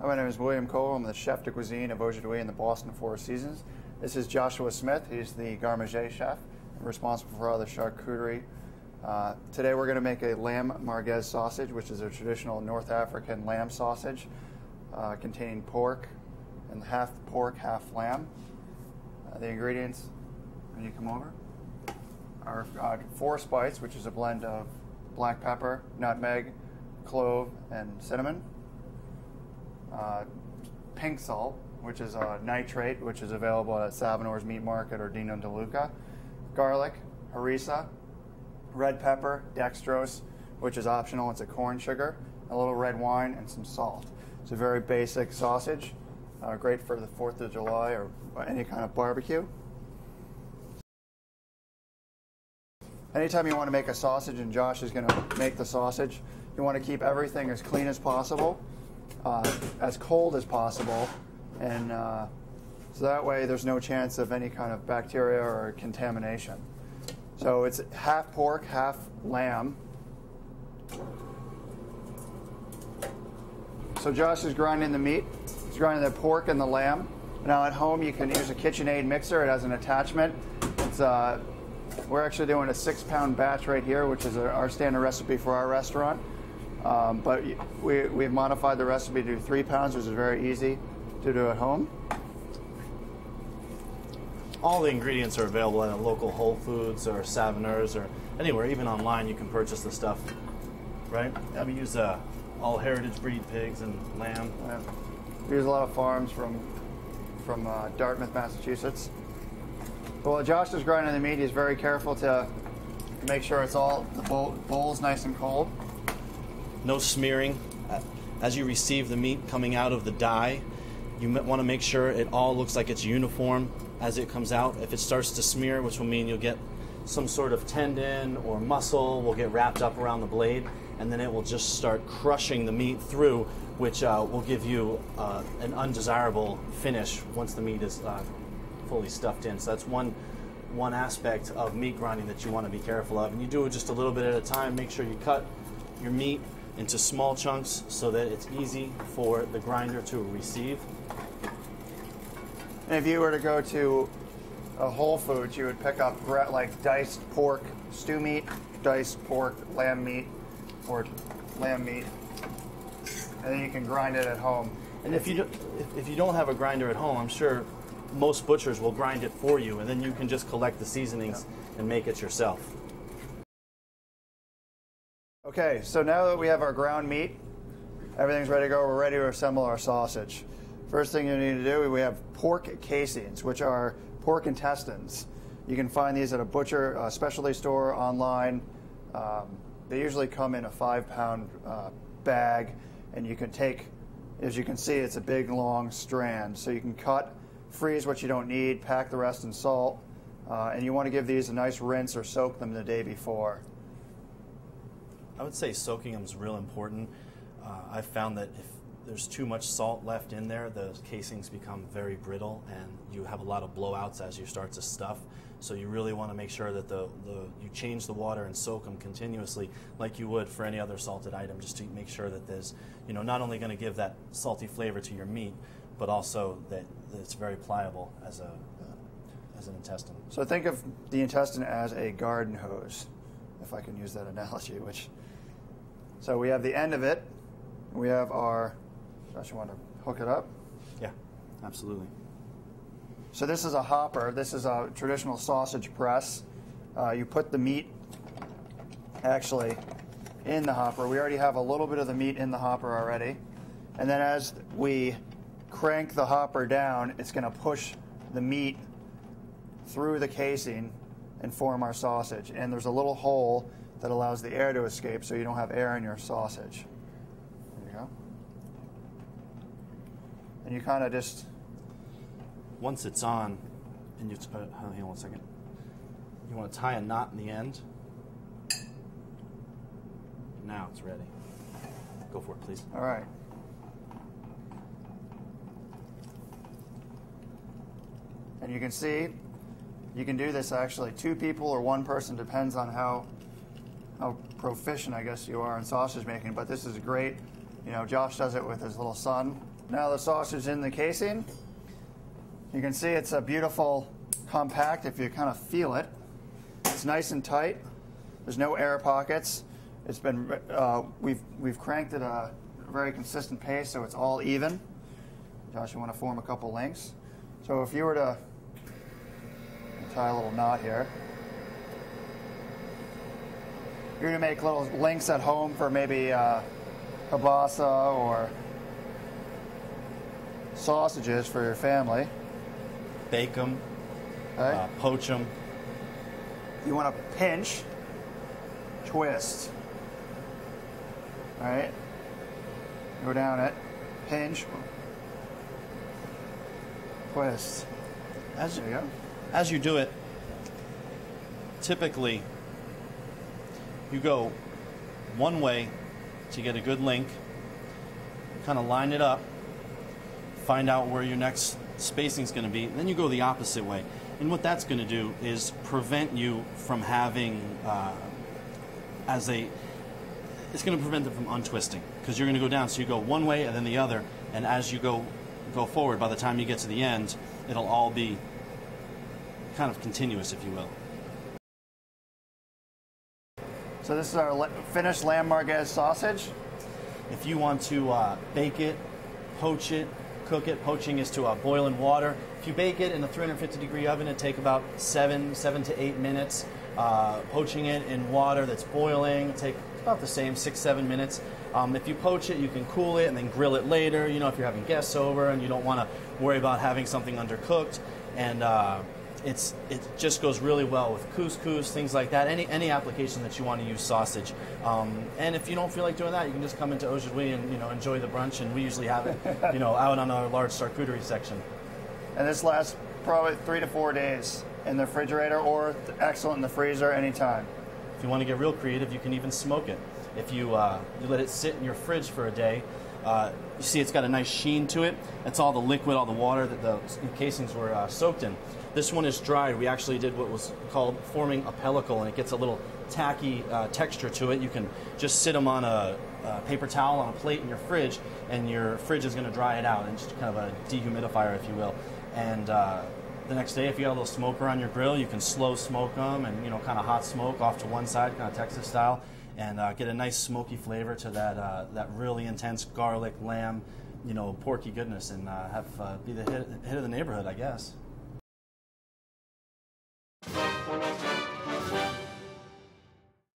Hi, my name is William Cole. I'm the chef de cuisine of Aujourd'hui in the Boston Four Seasons. This is Joshua Smith. He's the garde chef responsible for all the charcuterie. Today we're going to make a Lamb Merguez sausage, which is a traditional North African lamb sausage containing pork and half pork, half lamb. The ingredients, when you come over, are 4 spice, which is a blend of black pepper, nutmeg, clove, and cinnamon. Pink salt, which is nitrate, which is available at Savinor's Meat Market or Dino De Luca. Garlic, harissa, red pepper, dextrose, which is optional. It's a corn sugar, a little red wine, and some salt. It's a very basic sausage, great for the 4th of July or any kind of barbecue. Anytime you want to make a sausage, and Josh is going to make the sausage, you want to keep everything as clean as possible, as cold as possible, and so that way there's no chance of any kind of bacteria or contamination. So it's half pork, half lamb. So Josh is grinding the meat. He's grinding the pork and the lamb. Now at home you can use a KitchenAid mixer. It has an attachment. It's we're actually doing a 6-pound batch right here, which is our standard recipe for our restaurant. But we've modified the recipe to do 3 pounds, which is very easy to do at home. All the ingredients are available at a local Whole Foods or Savinor's or anywhere, even online you can purchase the stuff, right? Yeah. We use all heritage breed pigs and lamb. Yeah. We use a lot of farms from Dartmouth, Massachusetts. Well, Josh is grinding the meat. He's very careful to make sure it's all, the bowl's nice and cold. No smearing. As you receive the meat coming out of the die, you want to make sure it all looks like it's uniform as it comes out. If it starts to smear, which will mean you'll get some sort of tendon or muscle will get wrapped up around the blade, and then it will just start crushing the meat through, which will give you an undesirable finish once the meat is fully stuffed in. So that's one aspect of meat grinding that you want to be careful of. And you do it just a little bit at a time. Make sure you cut your meat into small chunks so that it's easy for the grinder to receive. And if you were to go to a Whole Foods, you would pick up like diced pork stew meat, diced pork lamb meat, or lamb meat, and then you can grind it at home. And if you don't have a grinder at home, I'm sure most butchers will grind it for you, and then you can just collect the seasonings and make it yourself. Okay, so now that we have our ground meat, everything's ready to go, we're ready to assemble our sausage. First thing you need to do, we have pork casings, which are pork intestines. You can find these at a butcher specialty store, online. They usually come in a 5-pound bag, and you can take, as you can see, it's a big long strand. So you can cut, freeze what you don't need, pack the rest in salt, and you want to give these a nice rinse or soak them the day before. I would say soaking them is real important. I've found that if there's too much salt left in there, the casings become very brittle and you have a lot of blowouts as you start to stuff. So you really want to make sure that you change the water and soak them continuously like you would for any other salted item, just to make sure that there's, not only going to give that salty flavor to your meat, but also that it's very pliable as an intestine. So think of the intestine as a garden hose, if I can use that analogy. So we have the end of it. We have our. Josh, you want to hook it up? Yeah, absolutely. So this is a hopper. This is a traditional sausage press. You put the meat actually in the hopper. We already have a little bit of the meat in the hopper already. And then as we crank the hopper down, it's going to push the meat through the casing and form our sausage. And there's a little hole that allows the air to escape so you don't have air in your sausage. There you go. And you kind of just... Once it's on, and you hang on 1 second. You want to tie a knot in the end. Now it's ready. Go for it, please. All right. And you can see, you can do this actually 2 people or 1 person, depends on how proficient, I guess, you are in sausage making. But this is great. Josh does it with his little son. Now the sausage is in the casing. You can see it's a beautiful compact if you kind of feel it. It's nice and tight. There's no air pockets. It's been we've cranked it a very consistent pace, so it's all even. Josh, you want to form a couple links. So if you were to tie a little knot here, you're going to make little links at home for maybe kielbasa or sausages for your family. Bake them, Okay. poach them. You want to pinch, twist. All right. Go down it, pinch, twist. There you go. As you do it, typically you go one way to get a good link, kind of line it up, find out where your next spacing is going to be, and then you go the opposite way. And what that's going to do is prevent you from having, it's going to prevent it from untwisting, because you're going to go down, so you go one way and then the other, and as you go forward, by the time you get to the end, it'll all be kind of continuous, if you will. So this is our finished Lamb Merguez sausage. If you want to bake it, poach it, cook it, poaching is to boil in water. If you bake it in a 350-degree oven, it'd take about 7 to 8 minutes. Poaching it in water that's boiling, it'd take about the same, 6-7 minutes. If you poach it, you can cool it and then grill it later. You know, if you're having guests over and you don't want to worry about having something undercooked, and it just goes really well with couscous, things like that. Any application that you want to use sausage. And if you don't feel like doing that, you can just come into Aujourd'hui and enjoy the brunch. And we usually have it out on our large charcuterie section. And this lasts probably 3 to 4 days in the refrigerator, or excellent in the freezer anytime. If you want to get real creative, you can even smoke it. If you let it sit in your fridge for a day, you see it's got a nice sheen to it. That's all the liquid, all the water that the casings were soaked in. This one is dried. We actually did what was called forming a pellicle, and it gets a little tacky texture to it. You can just sit them on a paper towel on a plate in your fridge, and your fridge is going to dry it out, and just kind of a dehumidifier, if you will. And the next day, if you got a little smoker on your grill, you can slow smoke them and kind of hot smoke off to one side, kind of Texas style, and get a nice smoky flavor to that really intense garlic, lamb, porky goodness, and be the hit of the neighborhood, I guess.